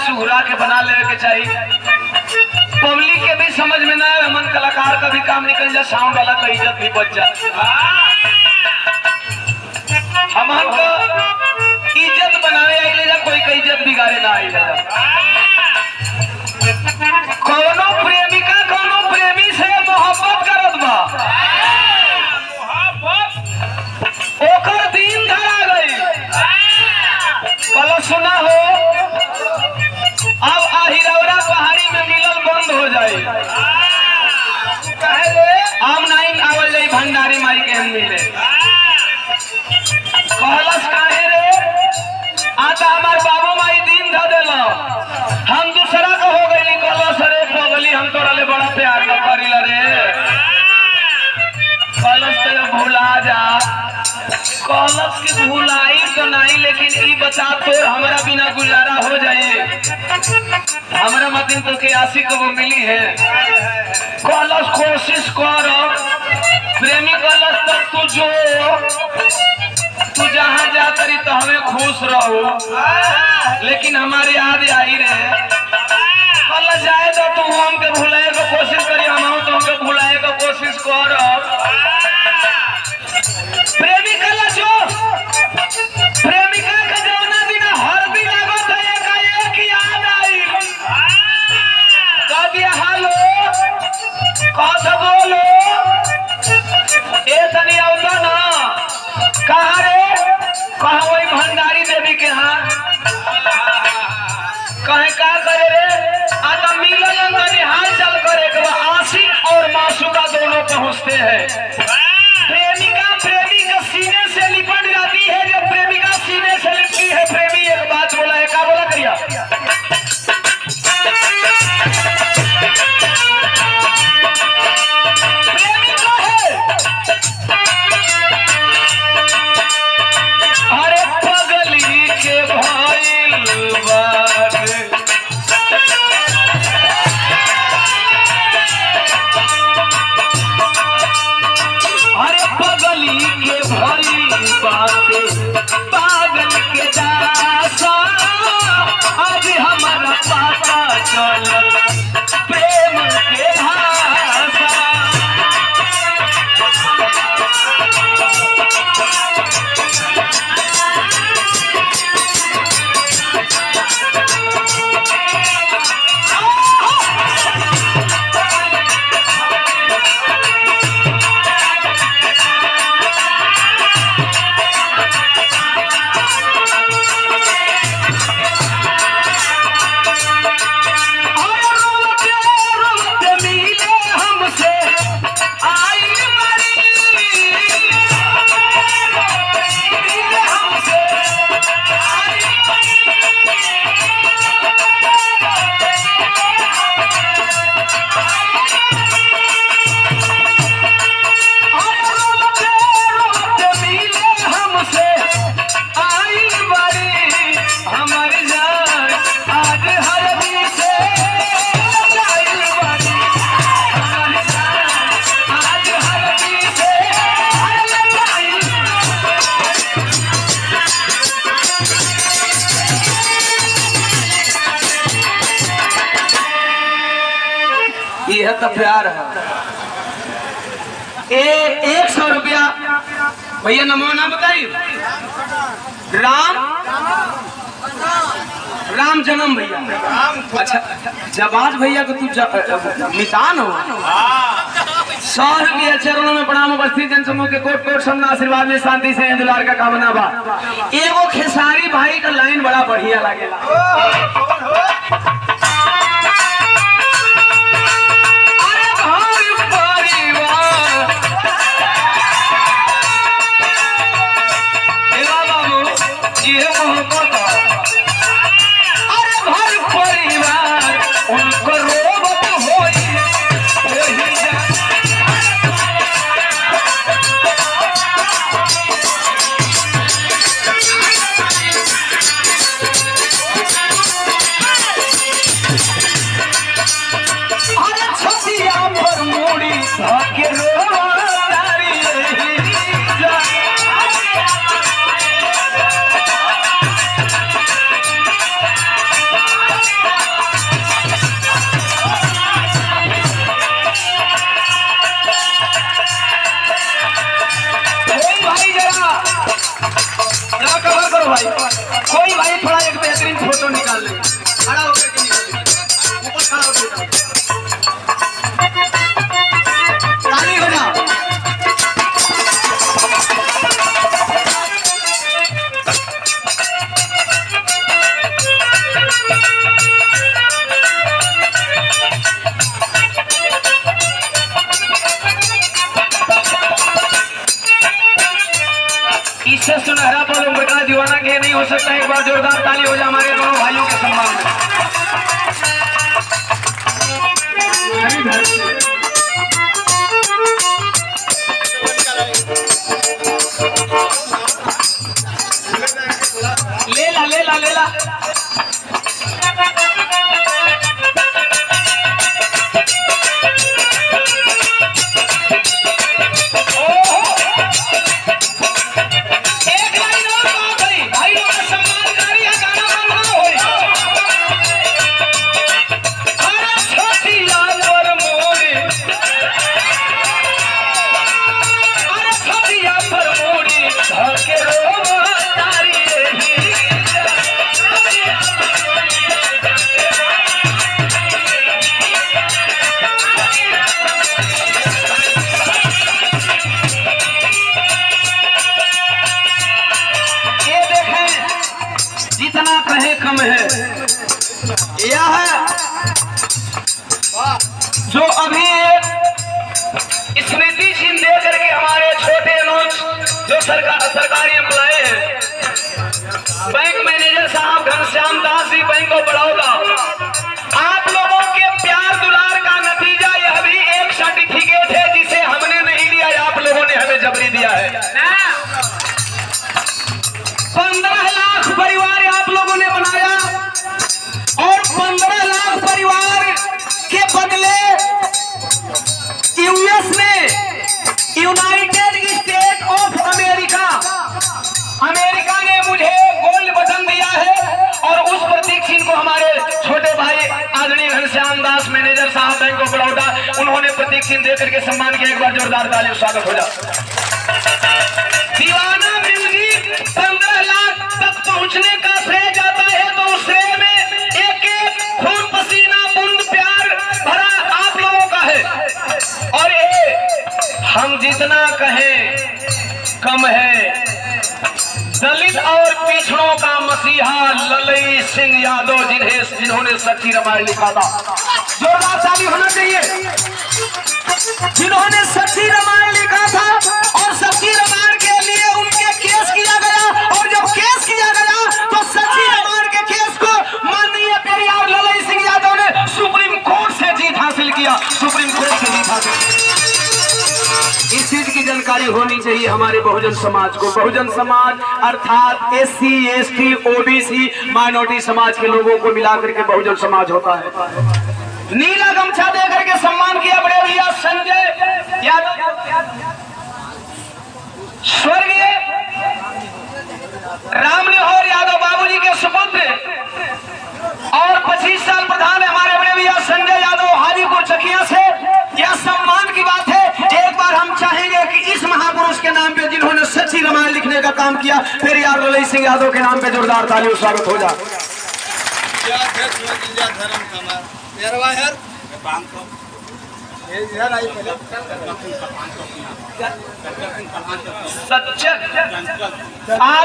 सुहरा के बना ले के चाहिए। पब्लिक के भी समझ में ना आए, मन कलाकार का भी काम निकल जाए, साउंड वाला का इज्जत भी बच जाए। हमको इज्जत बनावे आई ले जा, कोई का इज्जत बिगाड़े ना आई ले जा। कोनो प्रेमिका कोनो प्रेमी से मोहब्बत करत बा, ओकर दिन धरा गई। कल सुना हो अब आहिरौरा पहाड़ी में मिलल बंद हो जाए। आम नहीं आवल जाई भंडारी माई के हम मिले। कहलस काहे रे, आता हमार बाबू माई दिन ध देल, हम दूसरा का हो गई। कहलस रे पगली, हम तोरा ले बड़ा प्यार न करिला रे। कहलस तो भुला जा। कहलस की भुलाई तो नहीं, लेकिन ई बता तोर हमारा बिना गुजारा हो जाए, हमारा मतिन तो के आशिक वो मिली है। कहलस कोशिश कर। प्रेमी कहलस तब तू जो तू जहाँ जा करी तो हमें खुश रहो, लेकिन हमारे याद आई रे। कल जाए तो तू हमके भुलाए का कोशिश करी, हम तो हमके भुलाए का कोशिश कर। प्रेमी कहला जो प्रेमिका के जौना दिन हर दिन लागत है एक याद आई। कह दिया हेलो, कह बोलो ए तनी औता ना। कहा रे, कहा वही भंडारी देवी के यहाँ। कहे का करे रे, आता मिलन अंदर हाल चल करे के आशिक और मासूका दोनों पहुंचते हैं। प्रेमिका प्रेमी के सीने से लिपट जाती है, जब प्रेमिका सीने से लिपटी है। प्रेमी एक बात बोला है, क्या बोला करिया? प्रेमी को है अरे पगली के भाई बात, अरे पगली के भरी बातें पागल के दासा, आज हमारा पाता चल प्रेम के भाषा। यह तो प्यार है। 100 रुपया भैया नमो ना बताइए। राम जन्म भैया। अच्छा जबाज भैया को तू मितान हो। 100 रुपया चरणों में प्रणाम। उपस्थित जन समूह के कोट कोट सम्मान आशीर्वाद में शांति से दुलार का कामना बा। एगो खेसारी भाई का लाइन बड़ा बढ़िया लागेला। भाई, कोई भाई थोड़ा एक बेहतरीन फोटो निकाल ले, खड़ा होकर के निकाल, ऊपर खड़ा होकर ताली हो जा। इससे सुनहरा पल उम्र का दीवाना के नहीं हो सकता। एक बार जोरदार ताली हो जाए हमारे दोनों भाइयों के सम्मान में। ले ला ले ला ले ला। जितना कहे कम है। यह जो अभी स्मृति चिन्ह दे करके हमारे छोटे अनुज जो सरकारी एम्प्लॉय हैं, बैंक मैनेजर साहब घनश्याम दास जी, बैंक ऑफ बड़ौदा, आप लोगों के प्यार दुलार का नतीजा यह भी एक सर्टिफिकेट है जिसे हमने नहीं लिया, आप लोगों ने हमें जबरी दिया है। 15 लाख परिवार आप लोगों ने बनाया और 15 लाख परिवार के बदले यूएस ने, यूनाइटेड स्टेट ऑफ अमेरिका ने मुझे गोल्ड बटन दिया है और उस प्रतीक चिन्ह को हमारे छोटे भाई आदरणीय घनश्याम दास मैनेजर साहब बैंक ऑफ बड़ौदा, उन्होंने प्रतीक चिन्ह देकर के सम्मान किया। एक बार जोरदार ताली स्वागत हो जाए। दीवाना म्यूजिक 15 लाख तक पहुंचने का श्रेय जाता है, तो उस श्रेय में एक एक खून पसीना बूंद प्यार भरा आप लोगों का है। और ये हम जितना कहें कम है। दलित और पिछड़ों का मसीहा ललई सिंह यादव, जिन्होंने सच्ची रामायण लिखा था, जोरदार ताली होना चाहिए, जिन्होंने सच्ची रामायण लिखा था और सच्ची रामायण के लिए उनके केस किया गया, और जब केस किया गया तो सच्ची रामायण के केस को माननीय पेरियार ललई सिंह यादव ने सुप्रीम कोर्ट से जीत हासिल किया, सुप्रीम कोर्ट से जीत हासिल। इस चीज की जानकारी होनी चाहिए हमारे बहुजन समाज को। बहुजन समाज अर्थात SC ST OBC माइनॉरिटी समाज के लोगों को मिलाकर के बहुजन समाज होता है। नीला गमछा देकर के सम्मान किया बड़े भैया संजय यादव, स्वर्गीय रामनिहोर यादव बाबूजी के सुपुत्र, और 25 साल प्रधान है हमारे बड़े भैया संजय यादव हाजीपुर चकिया से। यह सम्मान की बात है। एक बार हम चाहेंगे कि इस महापुरुष के नाम पे, जिन्होंने सच्ची रामायण लिखने का काम किया, पेरियार ललई सिंह यादव के नाम पे जोरदार ताली स्वागत हो जाए। सच्चा